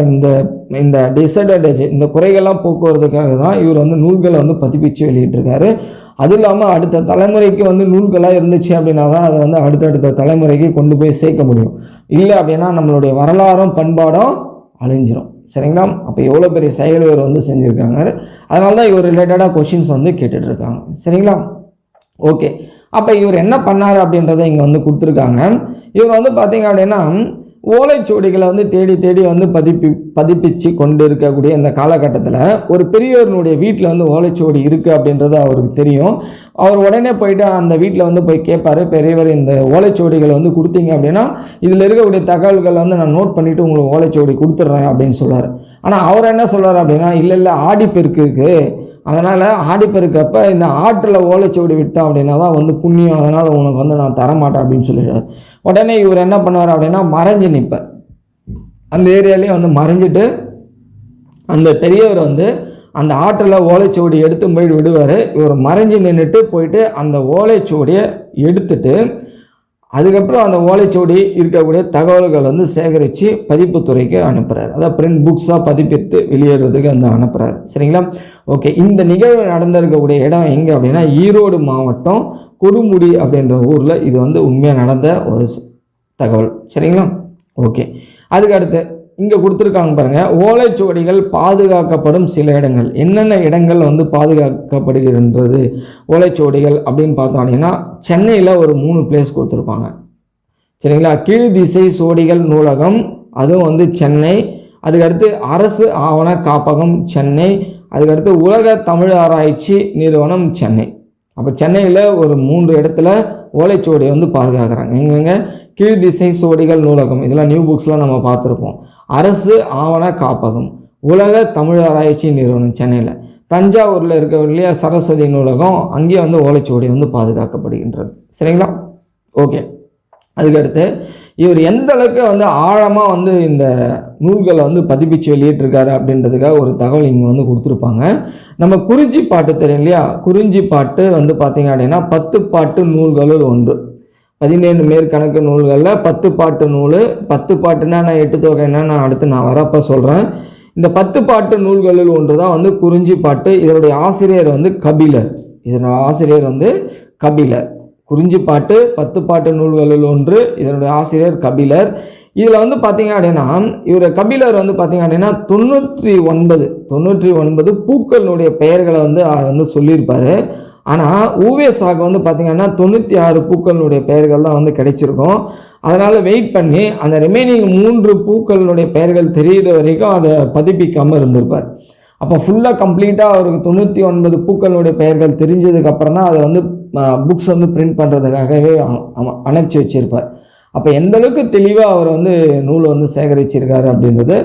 இந்த டிஸ்அட்வான்டேஜ் இந்த குறைகள்லாம் போக்குவரத்துக்காக தான் இவர் வந்து நூல்களை வந்து பதிப்பிச்சு வெளியிட்டிருக்காரு. அதுவும் இல்லாமல் அடுத்த தலைமுறைக்கு வந்து நூல்களாக இருந்துச்சு அப்படின்னா தான் அதை வந்து அடுத்தடுத்த தலைமுறைக்கு கொண்டு போய் சேர்க்க முடியும். இல்லை அப்படின்னா நம்மளுடைய வரலாறும் பண்பாடும் அழிஞ்சிடும். சரிங்களா? அப்போ எவ்வளோ பெரிய செயல் இவர் வந்து செஞ்சுருக்காங்க. அதனால தான் இவர் ரிலேட்டடாக கொஷின்ஸ் வந்து கேட்டுட்ருக்காங்க. சரிங்களா? ஓகே. அப்போ இவர் என்ன பண்ணார் அப்படின்றத இங்கே வந்து கொடுத்துருக்காங்க. இவர் வந்து பார்த்திங்க அப்படின்னா ஓலைச்சுவடிகளை வந்து தேடி தேடி வந்து பதிப்பிச்சு கொண்டு இருக்கக்கூடிய இந்த காலகட்டத்தில் ஒரு பெரியவர்களுடைய வீட்டில் வந்து ஓலைச்சுவடி இருக்குது அப்படின்றது அவருக்கு தெரியும். அவர் உடனே போயிட்டு அந்த வீட்டில் வந்து போய் கேட்பார், பெரியவர் இந்த ஓலைச்சுவடிகளை வந்து கொடுத்தீங்க அப்படின்னா இதில் இருக்கக்கூடிய தகவல்கள் வந்து நான் நோட் பண்ணிவிட்டு உங்களுக்கு ஓலைச்சுவடி கொடுத்துட்றேன் அப்படின்னு சொல்லுவார். ஆனால் அவர் என்ன சொல்கிறார் அப்படின்னா இல்லை ஆடிப்பெருக்கு இருக்குது, அதனால் ஆடிப்பெருக்கப்போ இந்த ஆற்றில் ஓலைச்சுவடி விட்டோம் அப்படின்னா தான் வந்து புண்ணியம், அதனால் உனக்கு வந்து நான் தரமாட்டேன் அப்படின்னு சொல்லிடுவார். உடனே இவர் என்ன பண்ணுவார் அப்படின்னா மறைஞ்சு நிற்பார். அந்த ஏரியாலேயே வந்து மறைஞ்சிட்டு அந்த பெரியவர் வந்து அந்த ஆற்றில் ஓலைச்சுவடி எடுத்து போயிட்டு விடுவார். இவர் மறைஞ்சு நின்றுட்டு போயிட்டு அந்த ஓலைச்சுவடியை எடுத்துட்டு அதுக்கப்புறம் அந்த ஓலைச்சுவடி இருக்கக்கூடிய தகவல்கள் வந்து சேகரித்து பதிப்புத்துறைக்கு அனுப்புகிறார். அதாவது பிரிண்ட் புக்ஸாக பதிப்பித்து வெளியேறதுக்கு வந்து அனுப்புகிறார். சரிங்களா? ஓகே. இந்த நிகழ்வு நடந்திருக்கக்கூடிய இடம் எங்கே அப்படின்னா ஈரோடு மாவட்டம் கொடுமுடி அப்படின்ற ஊரில் இது வந்து உண்மையாக நடந்த ஒரு தகவல். சரிங்களா? ஓகே. அதுக்கடுத்து இங்கே கொடுத்துருக்காங்க பாருங்கள், ஓலைச்சுவடிகள் பாதுகாக்கப்படும் சில இடங்கள். என்னென்ன இடங்கள் வந்து பாதுகாக்கப்படுகின்றது ஓலைச்சுவடிகள் அப்படின்னு பார்த்தோம் அப்படின்னா, சென்னையில் ஒரு 3 பிளேஸ் கொடுத்துருப்பாங்க. சரிங்களா? கீழ் திசை சுவடிகள் நூலகம், அதுவும் வந்து சென்னை. அதுக்கடுத்து அரசு ஆவண காப்பகம் சென்னை. அதுக்கடுத்து உலக தமிழ் ஆராய்ச்சி நிறுவனம் சென்னை. அப்போ சென்னையில் ஒரு 3 இடத்துல ஓலைச்சுவடியை வந்து பாதுகாக்கிறாங்க. எங்கெங்க? கீழ் திசை சுவடிகள் நூலகம், இதெல்லாம் நியூ புக்ஸ்லாம் நம்ம பார்த்துருப்போம். அரசு ஆவண காப்பகம், உலக தமிழ் ஆராய்ச்சி நிறுவனம் சென்னையில். தஞ்சாவூரில் இருக்க இல்லையா சரஸ்வதி நூலகம், அங்கேயே வந்து ஓலைச்சுவடி வந்து பாதுகாக்கப்படுகின்றது. சரிங்களா? ஓகே. அதுக்கடுத்து இவர் எந்த அளவுக்கு வந்து ஆழமாக வந்து இந்த நூல்களை வந்து பதிப்பிச்சு வெளியிட்டிருக்காரு அப்படின்றதுக்காக ஒரு தகவல் இங்கே வந்து கொடுத்துருப்பாங்க. நம்ம குறிஞ்சி பாட்டு தெரியும் இல்லையா? குறிஞ்சி பாட்டு வந்து பார்த்திங்க அப்படின்னா 10 பாட்டு நூல்களுள் ஒன்று. 17 மேற்கணக்கு நூல்களில் 10 பாட்டு நூல். 10 பாட்டுன்னா நான் 8 தொகை என்ன நான் அடுத்து நான் வரப்போ சொல்கிறேன். இந்த 10 பாட்டு நூல்களில் ஒன்று தான் வந்து குறிஞ்சி பாட்டு. இதனுடைய ஆசிரியர் வந்து கபிலர். இதனுடைய ஆசிரியர் வந்து கபிலர். குறிஞ்சி பாட்டு 10 பாட்டு நூல்களில் ஒன்று. இதனுடைய ஆசிரியர் கபிலர். இதில் வந்து பார்த்திங்க அப்படின்னா இவர் கபிலர் வந்து பார்த்திங்க அப்படின்னா 99 பூக்களினுடைய பெயர்களை வந்து சொல்லியிருப்பார். ஆனால் ஊவேசாக்கு வந்து பார்த்திங்கன்னா 96 பூக்களினுடைய பெயர்கள் தான் வந்து கிடைச்சிருக்கும். அதனால் வெயிட் பண்ணி அந்த ரிமைனிங் 3 பூக்களினுடைய பெயர்கள் தெரிகிற வரைக்கும் அதை பதிப்பிக்காமல் இருந்திருப்பார். அப்போ ஃபுல்லாக கம்ப்ளீட்டாக அவருக்கு 99 பூக்களுடைய பெயர்கள் தெரிஞ்சதுக்கப்புறம் தான் அதை வந்து புக்ஸ் வந்து பிரிண்ட் பண்ணுறதுக்காகவே அனுப்பிச்சி வச்சுருப்பார். அப்போ எந்த அளவுக்கு தெளிவாக அவர் வந்து நூலை வந்து சேகரிச்சிருக்காரு அப்படின்றது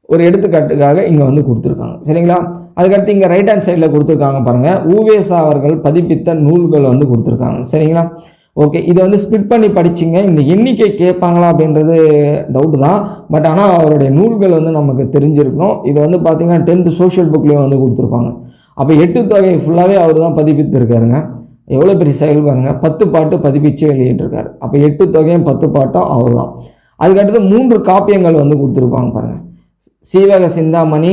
ஒரு எடுத்துக்காட்டுக்காக இங்கே வந்து கொடுத்துருக்காங்க. சரிங்களா? அதுக்கடுத்து இங்கே ரைட் ஹேண்ட் சைடில் கொடுத்துருக்காங்க பாருங்கள், ஊவேசா அவர்கள் பதிப்பித்த நூல்கள் வந்து கொடுத்துருக்காங்க. சரிங்களா? ஓகே. இதை வந்து ஸ்பிட் பண்ணி படிச்சிங்க. இந்த எண்ணிக்கை கேட்பாங்களா அப்படின்றது டவுட்டு தான். பட் ஆனால் அவருடைய நூல்கள் வந்து நமக்கு தெரிஞ்சிருக்கணும். இது வந்து பார்த்திங்கன்னா 10th சோஷியல் புக்லேயும் வந்து கொடுத்துருப்பாங்க. அப்போ 8 தொகை ஃபுல்லாகவே அவர் தான் பதிப்பித்திருக்காருங்க. எவ்வளோ பெரிய செயல் பாருங்கள். 10 பாட்டு பதிப்பிச்சு வெளியிட்டிருக்காரு. அப்போ 8 தொகையும் 10 பாட்டும் அவர் தான். அதுக்கடுத்து 3 காப்பியங்கள் வந்து கொடுத்துருப்பாங்க பாருங்கள். சீவக சிந்தாமணி,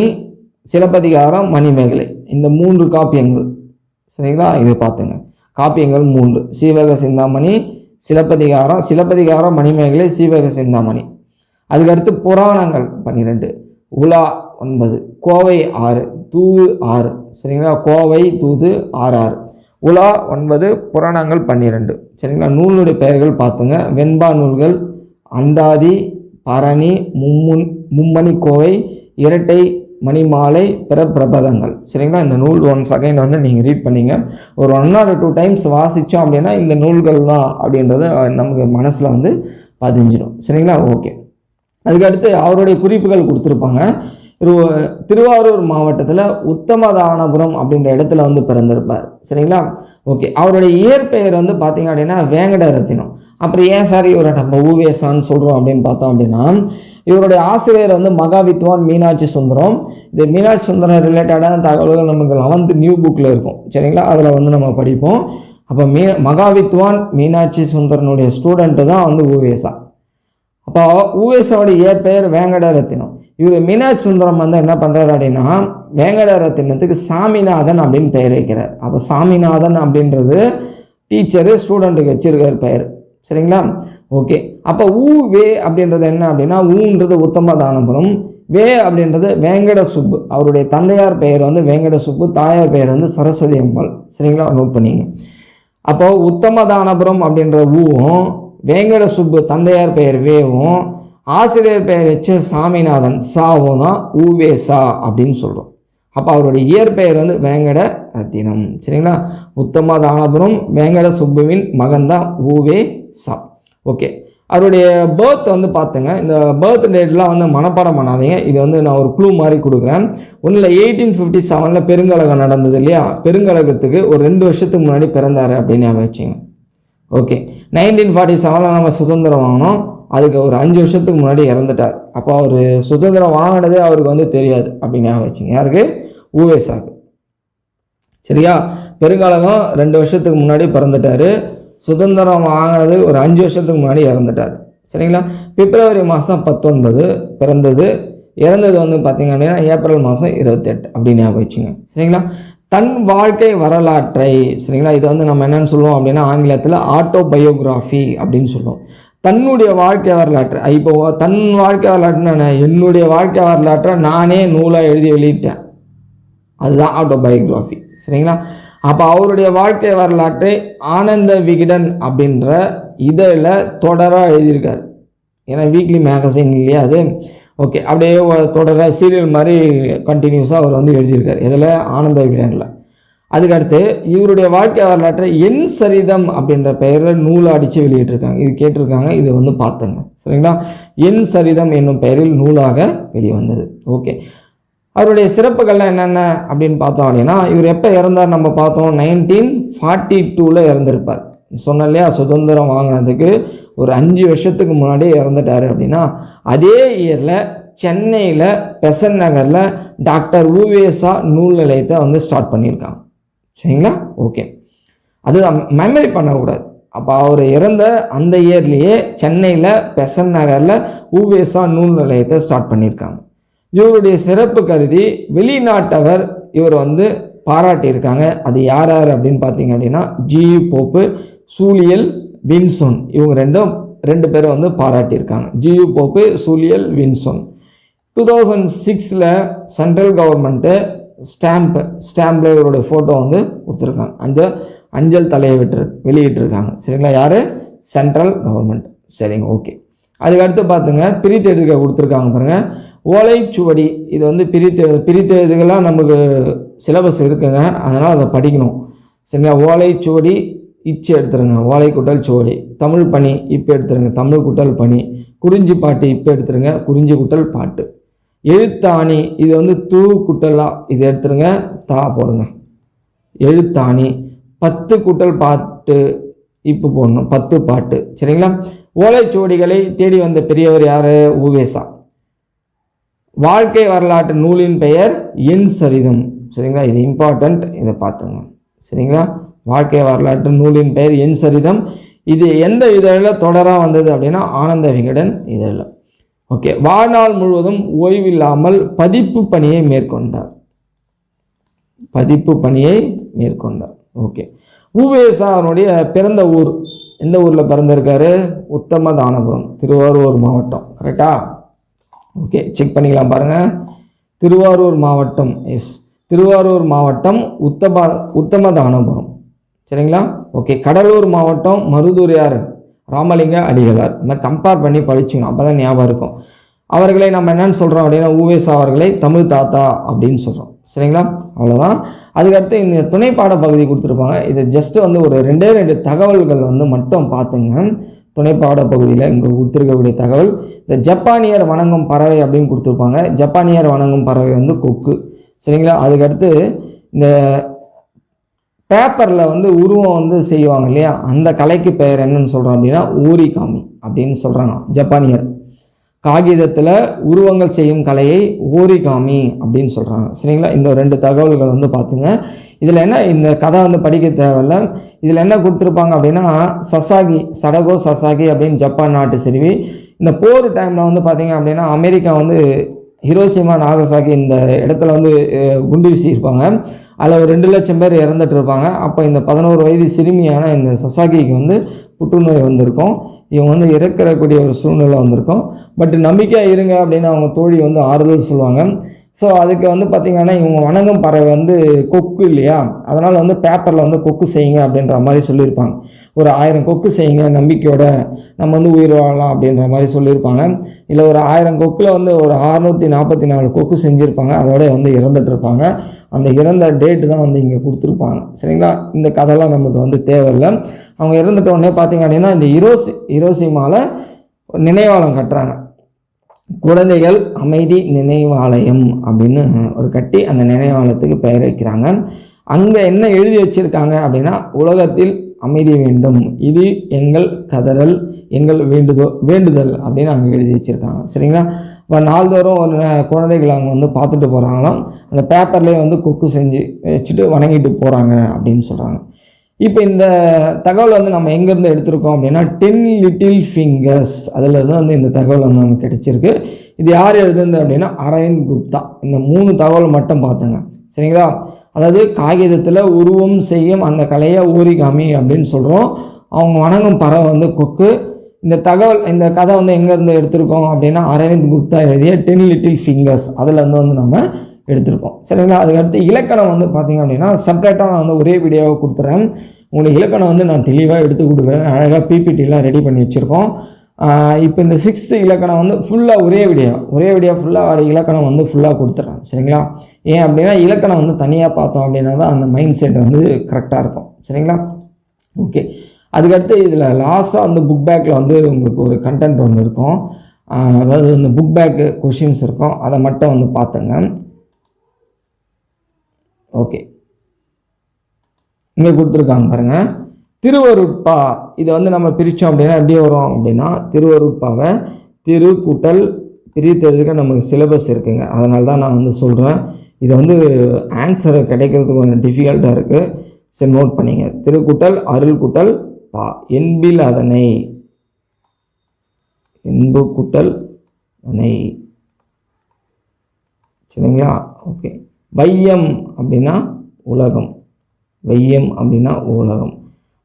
சிலப்பதிகாரம், மணிமேகலை, இந்த 3 காப்பியங்கள். சரிங்களா? இது பார்த்துங்க. காப்பியங்கள் 3: சீவக சிந்தாமணி, சிலப்பதிகாரம், மணிமேகலை, சீவக சிந்தாமணி. அதுக்கடுத்து புராணங்கள் 12, உலா 9, கோவை 6, தூது 6. சரிங்களா? கோவை, தூது 6, உலா 9, புராணங்கள் 12. சரிங்களா? நூலுடைய பெயர்கள் பார்த்துங்க. வெண்பா நூல்கள், அந்தாதி, பரணி, மும்மணி கோவை, இரட்டை மணிமாலை, பிற பிரபதங்கள். சரிங்களா? இந்த நூல் ஒன்ஸ் அகைன் வந்து நீங்கள் ரீட் பண்ணிங்க. ஒரு 1 or 2 times வாசித்தோம் அப்படின்னா இந்த நூல்கள் தான் அப்படின்றது நமக்கு மனசில் வந்து பதிஞ்சிடும். சரிங்களா? ஓகே. அதுக்கடுத்து அவருடைய குறிப்புகள் கொடுத்துருப்பாங்க. திருவாரூர் மாவட்டத்தில் உத்தமதானபுரம் அப்படின்ற இடத்துல வந்து பிறந்திருப்பார். சரிங்களா? ஓகே. அவருடைய இயற்பெயர் வந்து பார்த்திங்க அப்படின்னா வேங்கடரத்தினம். அப்புறம் ஏன் சார் இவரை நம்ம ஊவேசான்னு சொல்கிறோம் அப்படின்னு பார்த்தோம் அப்படின்னா, இவருடைய ஆசிரியர் வந்து மகாவித்வான் மீனாட்சி சுந்தரம். இது மீனாட்சி சுந்தரம் ரிலேட்டடான தகவல்கள் நமக்கு 11th நியூ புக்கில் இருக்கும். சரிங்களா? அதில் வந்து நம்ம படிப்போம். அப்போ மகாவித்வான் மீனாட்சி சுந்தரனுடைய ஸ்டூடெண்ட்டு தான் வந்து ஊவேசா. அப்போ ஊவேசாவுடைய இயற்பெயர் வேங்கடரத்தினம். இவர் மீனாட்சி சுந்தரம் வந்து என்ன பண்ணுறாரு அப்படின்னா வேங்கடரத்தினத்துக்கு சாமிநாதன் அப்படின்னு பெயர் வைக்கிறார். அப்போ சாமிநாதன் அப்படின்றது டீச்சரு ஸ்டூடெண்ட்டுக்கு வச்சிருக்கிற பெயர். சரிங்களா? ஓகே. அப்போ வே அப்படின்றது என்ன அப்படின்னா, ஊன்றது உத்தமதானபுரம், வே அப்படின்றது வேங்கட சுப்பு. அவருடைய தந்தையார் பெயர் வந்து வேங்கட சுப்பு, தாயார் பெயர் வந்து சரஸ்வதி அம்பாள். சரிங்களா? நோட் பண்ணிங்க. அப்போ உத்தமதானபுரம் அப்படின்ற ஊவும் வேங்கட சுப்பு தந்தையார் பெயர் வேவும் ஆசிரியர் பெயர் வச்சு சாமிநாதன் சாவும் தான் ஊவேசா அப்படின்னு சொல்கிறோம். அப்போ அவருடைய இயற்பெயர் வந்து வேங்கட ரத்தினம். சரிங்களா? உத்தமதானபுரம் வேங்கட சுப்புவின் மகன் தான் ஊவே சா. ஓகே. அவருடைய பர்த் வந்து பார்த்துங்க. இந்த பர்த் டேட்லாம் வந்து மனப்பாடம் பண்ணாதீங்க. இது வந்து நான் ஒரு க்ளூ மாதிரி கொடுக்குறேன். ஒன்றில் 1857 பெருங்கலகம் நடந்தது இல்லையா? பெருங்கலகத்துக்கு ஒரு 2 வருஷத்துக்கு முன்னாடி பிறந்தார் அப்படின்னு வச்சுங்க. ஓகே. 1947 நம்ம சுதந்திரம் வாங்கினோம். அதுக்கு ஒரு 5 வருஷத்துக்கு முன்னாடி இறந்துட்டார். அப்போ அவர் சுதந்திரம் வாங்கினதே அவருக்கு வந்து தெரியாது அப்படின்னு வச்சுங்க. யாருக்கு? ஊவேசாக்கு. சரியா? பெருங்கலகம் 2 வருஷத்துக்கு முன்னாடி பிறந்துட்டார். சுதந்திரம் வாங்கினது ஒரு 5 வருஷத்துக்கு முன்னாடி இறந்துட்டார். சரிங்களா? பிப்ரவரி மாதம் 19 பிறந்தது. இறந்தது வந்து பார்த்திங்க அப்படின்னா ஏப்ரல் மாதம் 28 அப்படின்னு வச்சுங்க. சரிங்களா? தன் வாழ்க்கை வரலாற்றை, சரிங்களா, இது வந்து நம்ம என்னென்னு சொல்லுவோம் அப்படின்னா ஆங்கிலத்தில் ஆட்டோபயோகிராஃபி அப்படின்னு சொல்லுவோம். தன்னுடைய வாழ்க்கை வரலாற்று, இப்போ தன் வாழ்க்கை வரலாற்றுன்னு என்னுடைய வாழ்க்கை வரலாற்றை நானே நூலாக எழுதி வெளியிட்டேன், அதுதான் ஆட்டோபயோகிராஃபி. சரிங்களா? அப்போ அவருடைய வாழ்க்கை வரலாற்றை ஆனந்த விகடன் அப்படின்ற இதில் தொடராக எழுதியிருக்காரு. ஏன்னா வீக்லி மேகசின் இல்லையா அது. ஓகே, அப்படியே தொடராக சீரியல் மாதிரி கண்டினியூஸாக அவர் வந்து எழுதியிருக்காரு. இதில் ஆனந்த விகடனில். அதுக்கடுத்து இவருடைய வாழ்க்கை வரலாற்றை என் சரிதம் அப்படின்ற பெயரில் நூலை அடித்து வெளியிட்டிருக்காங்க. இது கேட்டிருக்காங்க, இது வந்து பார்த்துங்க. சரிங்களா? என் சரிதம் என்னும் பெயரில் நூலாக வெளிவந்தது. ஓகே, அவருடைய சிறப்புகள்லாம் என்னென்ன அப்படின்னு பார்த்தோம் அப்படின்னா, இவர் எப்போ இறந்தார் நம்ம பார்த்தோம், 1942 இறந்துருப்பார். சொன்ன இல்லையா, சுதந்திரம் வாங்கினதுக்கு ஒரு 5 வருஷத்துக்கு முன்னாடியே இறந்துட்டார் அப்படின்னா, அதே இயரில் சென்னையில் பெசன்ட் நகரில் டாக்டர் உவேசா நூல் நிலையத்தை வந்து ஸ்டார்ட் பண்ணியிருக்காங்க. சரிங்களா? ஓகே, அது மெமரி பண்ணக்கூடாது. அப்போ அவர் இறந்த அந்த இயர்லேயே சென்னையில் பெசன்ட் நகரில் உவேசா நூல் நிலையத்தை ஸ்டார்ட் பண்ணியிருக்காங்க. இவருடைய சிறப்பு கருதி வெளிநாட்டவர் இவர் வந்து பாராட்டியிருக்காங்க. அது யார் யார் அப்படின்னு பார்த்தீங்க அப்படின்னா, ஜியு போப்பு, சூலியல் வின்சோன், இவங்க ரெண்டு பேரும் வந்து பாராட்டியிருக்காங்க. G U Pope, Julien Vinson. 2006 central government ஸ்டாம்பில் இவருடைய ஃபோட்டோ வந்து கொடுத்துருக்காங்க. அஞ்சல் தலையை வெளியிட்டிருக்காங்க. சரிங்களா? யார்? Central government. சரிங்க, ஓகே. அதுக்கடுத்து பார்த்துங்க, பிரித்து எழுதுக கொடுத்துருக்காங்க பாருங்கள். ஓலைச்சுவடி, இது வந்து பிரித்து எழுதுகெல்லாம் நமக்கு சிலபஸ் இருக்குங்க, அதனால் அதை படிக்கணும். சரிங்களா? ஓலைச்சுவடி இச்சு எடுத்துருங்க, ஓலை குட்டல் சுவடி. தமிழ் பணி இப்போ எடுத்துருங்க, தமிழ் குட்டல் பணி. குறிஞ்சி பாட்டு இப்போ எடுத்துருங்க, குறிஞ்சி குட்டல் பாட்டு. எழுத்தாணி, இது வந்து தூ குட்டலா, இது எடுத்துருங்க, தா போடுங்க. எழுத்தாணி. 10 குட்டல் பாட்டு இப்போ போடணும், 10 பாட்டு. சரிங்களா? ஓலைச்சுவடிகளை தேடி வந்த பெரியவர் யார்? உவேசா. வாழ்க்கை வரலாற்று நூலின் பெயர் என் சரிதம். சரிங்களா? இது இம்பார்ட்டண்ட், இதை பார்த்துங்க. சரிங்களா? வாழ்க்கை வரலாற்று நூலின் பெயர் என் சரிதம். இது எந்த இதழில் தொடராக வந்தது அப்படின்னா, ஆனந்த விகடன் இதழில். ஓகே, வாழ்நாள் முழுவதும் ஓய்வில்லாமல் பதிப்பு பணியை மேற்கொண்டார். ஓகே, உவேசா அவருடைய பிறந்த ஊர் எந்த ஊரில் பிறந்திருக்காரு? உத்தமதானபுரம், திருவாரூர் மாவட்டம். கரெக்டா? ஓகே, செக் பண்ணிக்கலாம் பாருங்கள். திருவாரூர் மாவட்டம், எஸ், திருவாரூர் மாவட்டம் உத்தமதானபுரம். சரிங்களா? ஓகே, கடலூர் மாவட்டம் மருதூர் யார்? ராமலிங்க அடிகளார். நம்ம கம்பேர் பண்ணி படிச்சுக்கணும், அப்போ தான் ஞாபகம் இருக்கும். அவர்களை நம்ம என்னன்னு சொல்கிறோம் அப்படின்னா, உவேசா அவர்களை தமிழ் தாத்தா அப்படின்னு சொல்கிறோம். சரிங்களா? அவ்வளோதான். அதுக்கடுத்து இந்த துணைப்பாட பகுதி கொடுத்துருப்பாங்க. இது ஜஸ்ட்டு வந்து ஒரு 2 தகவல்கள் வந்து மட்டும் பார்த்துங்க. துணைப்பாட பகுதியில் இங்கே கொடுத்துருக்கக்கூடிய தகவல், இந்த ஜப்பானியர் வணங்கும் பறவை அப்படின்னு கொடுத்துருப்பாங்க. ஜப்பானியர் வணங்கும் பறவை வந்து கொக்கு. சரிங்களா? அதுக்கடுத்து இந்த பேப்பரில் வந்து உருவம் வந்து செய்வாங்க இல்லையா, அந்த கலைக்கு பெயர் என்னன்னு சொல்கிறோம் அப்படின்னா ஓரிகாமி அப்படின்னு சொல்கிறாங்க ஜப்பானியர். காகிதத்தில் உருவங்கள் செய்யும் கலையை ஓரிகாமி அப்படின்னு சொல்கிறாங்க. சரிங்களா? இந்த 2 தகவல்கள் வந்து பார்த்துங்க. இதில் என்ன, இந்த கதை வந்து படிக்க தேவையில்ல. இதில் என்ன கொடுத்துருப்பாங்க அப்படின்னா, சடகோ சசாகி அப்படின்னு ஜப்பான் நாட்டு சிறுவி. இந்த போர் டைமில் வந்து பார்த்திங்க அப்படின்னா, அமெரிக்கா வந்து ஹிரோஷிமா நாகசாகி இந்த இடத்துல வந்து குண்டு வீசியிருப்பாங்க. அதில் ஒரு 2 லட்சம் பேர் இறந்துட்டு இருப்பாங்க. அப்போ இந்த 11 வயது சிறுமியான இந்த சசாகிக்கு வந்து புற்றுநோய் வந்திருக்கும். இவங்க வந்து இறக்கக்கூடிய ஒரு சூழ்நிலை வந்திருக்கும். பட் நம்பிக்கையாக இருங்க அப்படின்னு அவங்க தோழி வந்து ஆறுதல் சொல்லுவாங்க. ஸோ அதுக்கு வந்து பார்த்திங்கன்னா, இவங்க வணங்கும் பறவை வந்து கொக்கு இல்லையா, அதனால் வந்து பேப்பரில் வந்து கொக்கு செய்யுங்க அப்படின்ற மாதிரி சொல்லியிருப்பாங்க. ஒரு 1000 கொக்கு செய்யுங்க, நம்பிக்கையோட நம்ம வந்து உயிர் வாழலாம் அப்படின்ற மாதிரி சொல்லியிருப்பாங்க. இல்லை ஒரு 1000 கொக்கில் வந்து ஒரு 644 கொக்கு செஞ்சுருப்பாங்க, அதோட வந்து இறந்துட்டு இருப்பாங்க. அந்த இறந்த டேட்டு தான் வந்து இங்கே கொடுத்துருப்பாங்க. சரிங்களா? இந்த கதைலாம் நமக்கு வந்து தேவையில்லை. அவங்க இறந்துட்ட உடனே பார்த்திங்க அப்படின்னா, இந்த ஹிரோஷிமாவில் நினைவாலயம் கட்டுறாங்க. குழந்தைகள் அமைதி நினைவாலயம் அப்படின்னு ஒரு கட்டி அந்த நினைவாலயத்துக்கு பெயர் வைக்கிறாங்க. அங்கே என்ன எழுதி வச்சுருக்காங்க அப்படின்னா, உலகத்தில் அமைதி வேண்டும், இது எங்கள் கதறல், எங்கள் வேண்டுதல் அப்படின்னு அங்கே எழுதி வச்சுருக்காங்க. சரிங்களா? இப்போ நாள்தோறும் ஒரு குழந்தைகள் அவங்க வந்து பார்த்துட்டு போகிறாங்களாம். அந்த பேப்பர்லேயே வந்து கொக்கு செஞ்சு வச்சுட்டு வணங்கிட்டு போகிறாங்க அப்படின்னு சொல்கிறாங்க. இப்போ இந்த தகவல் வந்து நம்ம எங்கேருந்து எடுத்திருக்கோம் அப்படின்னா, 10 லிட்டில் ஃபிங்கர்ஸ், அதில் தான் வந்து இந்த தகவல் வந்து நமக்கு கிடைச்சிருக்கு. இது யார் எழுதுந்து அப்படின்னா, அரவிந்த் குப்தா. இந்த 3 தகவல் மட்டும் பார்த்துங்க. சரிங்களா? அதாவது காகிதத்தில் உருவம் செய்யும் அந்த கலையை ஓரிகாமி அப்படின்னு சொல்கிறோம். அவங்க வணங்கும் பறவை வந்து கொக்கு. இந்த கதை வந்து எங்கேருந்து எடுத்திருக்கோம் அப்படின்னா அரவிந்த் குப்தா எழுதிய 10 லிட்டில் ஃபிங்கர்ஸ் அதுலேருந்து வந்து நம்ம எடுத்திருக்கோம். சரிங்களா? அதுக்கடுத்து இலக்கணம் வந்து பார்த்திங்க அப்படின்னா செப்பரேட்டாக நான் வந்து ஒரே வீடியோவை கொடுத்துட்றேன். உங்களுக்கு இலக்கணம் வந்து நான் தெளிவாக எடுத்து கொடுக்குறேன். அழகாக பிபிடிலாம் ரெடி பண்ணி வச்சுருக்கோம். இப்போ இந்த 6th இலக்கணம் வந்து ஃபுல்லாக ஒரே வீடியோ ஃபுல்லாக இலக்கணம் வந்து ஃபுல்லாக கொடுத்துட்றேன். சரிங்களா? ஏன் அப்படின்னா இலக்கணம் வந்து தனியாக பார்த்தோம் அப்படின்னா தான் அந்த மைண்ட் செட் வந்து கரெக்டாக இருக்கும். சரிங்களா? ஓகே. அதுக்கடுத்து இதில் லாஸ்ட்டாக வந்து புக் பேக்கில் வந்து உங்களுக்கு ஒரு கண்டென்ட் ஒன்று இருக்கும். அதாவது இந்த புக் பேக்கு கொஷின்ஸ் இருக்கும், அதை மட்டும் வந்து பார்த்துங்க. ஓகே, இங்கே கொடுத்துருக்காங்க பாருங்கள். திருவருட்பா இதை வந்து நம்ம பிரித்தோம் அப்படின்னா எப்படி வரும் அப்படின்னா திருவருட்பாவை திரு கூட்டல் பிரித்தெழுதுக்க நமக்கு சிலபஸ் இருக்குங்க. அதனால தான் நான் வந்து சொல்கிறேன். இதை வந்து ஆன்சரை கிடைக்கிறதுக்கு கொஞ்சம் டிஃபிகல்ட்டாக இருக்குது. சரி, நோட் பண்ணிங்க. திருக்கூட்டல் அருள் கூட்டல் பா என்பில் அதனை என்பு கூட்டல் அதனை. சரிங்களா? ஓகே. வையம் அப்படின்னா உலகம், வையம் அப்படின்னா உலகம்.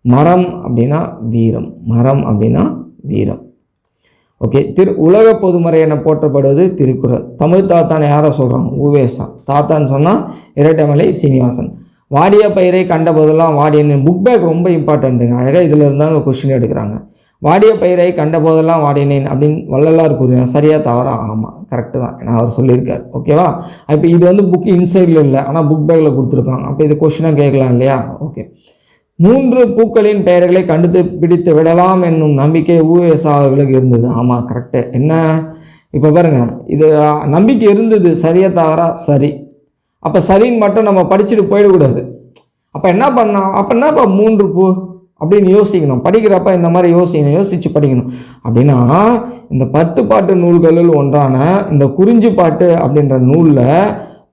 மரம் அப்படின்னா வீரம், மரம் அப்படின்னா வீரம். ஓகே. உலக பொதுமறை என போற்றப்படுவது திருக்குறள். தமிழ் தாத்தான்னு யாரை சொல்கிறாங்க? உவேசா. தாத்தான்னு சொன்னால் இரட்டைமலை சீனிவாசன். வாடிய பயிரை கண்ட போதெல்லாம் வாடியன்னு. புக் பேக் ரொம்ப இம்பார்ட்டண்ட்டுங்க. அழகாக இதில் இருந்தாங்க கொஸ்டின் எடுக்கிறாங்க. வாடிய பயிரை கண்ட போதெல்லாம் வாடினேன் அப்படின்னு வள்ளலார் கூறுவேன். சரியாக தவறா? ஆமாம், கரெக்டு தான். ஏன்னா அவர் சொல்லியிருக்கார். ஓகேவா? இப்போ இது வந்து புக் இன்சைடில் இல்லை, ஆனால் புக் பேக்கில் கொடுத்துருக்காங்க. அப்போ இது கொஸ்டினாக கேட்கலாம் இல்லையா? ஓகே. 3 பூக்களின் பெயர்களை கண்டுபிடித்து விடலாம் என்னும் நம்பிக்கை உவேசா அவர்களுக்கு இருந்தது. ஆமாம், கரெக்டு. என்ன இப்போ பாருங்கள், இது நம்பிக்கை இருந்தது. சரியா தவறா? சரி. அப்போ சரின்னு மட்டும் நம்ம படிச்சுட்டு போயிடக்கூடாது. அப்போ என்ன பண்ணோம்? அப்போ என்னப்பா 3 பூ அப்படின்னு யோசிக்கணும். படிக்கிறப்ப இந்த மாதிரி யோசித்து படிக்கணும். அப்படின்னா இந்த 10 பாட்டு நூல்களில் ஒன்றான இந்த குறிஞ்சி பாட்டு அப்படின்ற நூலில்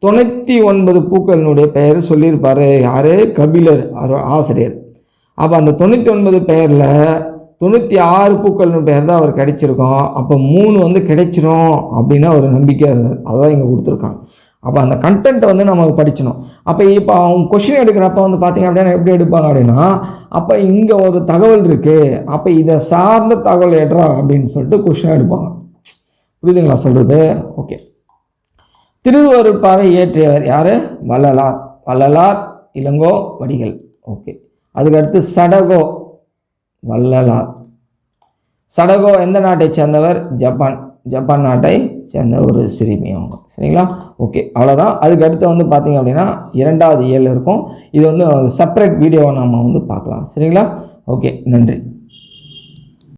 99 பூக்களினுடைய பெயர் சொல்லியிருப்பார். யார்? கபிலர் ஆசிரியர். அப்போ அந்த 99 பெயரில் 96 பூக்களின் பெயர் தான் அவர் கிடைச்சிருக்கோம். அப்போ 3 வந்து கிடைச்சிரும் அப்படின்னு ஒரு நம்பிக்கையாக இருந்தது. அதான் இங்கே கொடுத்துருக்காங்க. அப்போ அந்த கண்டென்ட்டை வந்து நமக்கு படிக்கணும். அப்போ இப்போ அவங்க கொஷின் எடுக்கிறப்ப வந்து பார்த்திங்க அப்படின்னா எப்படி எடுப்பாங்க அப்படின்னா, அப்போ இங்கே ஒரு தகவல் இருக்குது, அப்போ இதை சார்ந்த தகவல் ஏற்றா அப்படின்னு சொல்லிட்டு கொஷின் எடுப்பாங்க. புரியுதுங்களா சொல்கிறது? ஓகே. திருவருட்பாவை இயற்றியவர் யார்? வள்ளலார். வள்ளலார், இளங்கோ வடிகள். ஓகே. அதுக்கடுத்து சடகோ, வள்ளலார். சடகோ எந்த நாட்டை சேர்ந்தவர்? ஜப்பான் நாட்டை சேர்ந்த ஒரு சிறுமி அவங்க. சரிங்களா? ஓகே, அவ்வளோதான். அதுக்கு அடுத்து வந்து பார்த்திங்க அப்படின்னா 2வது இயல் இருக்கும். இது வந்து செப்பரேட் வீடியோவை நம்ம வந்து பார்க்கலாம். சரிங்களா? ஓகே, நன்றி.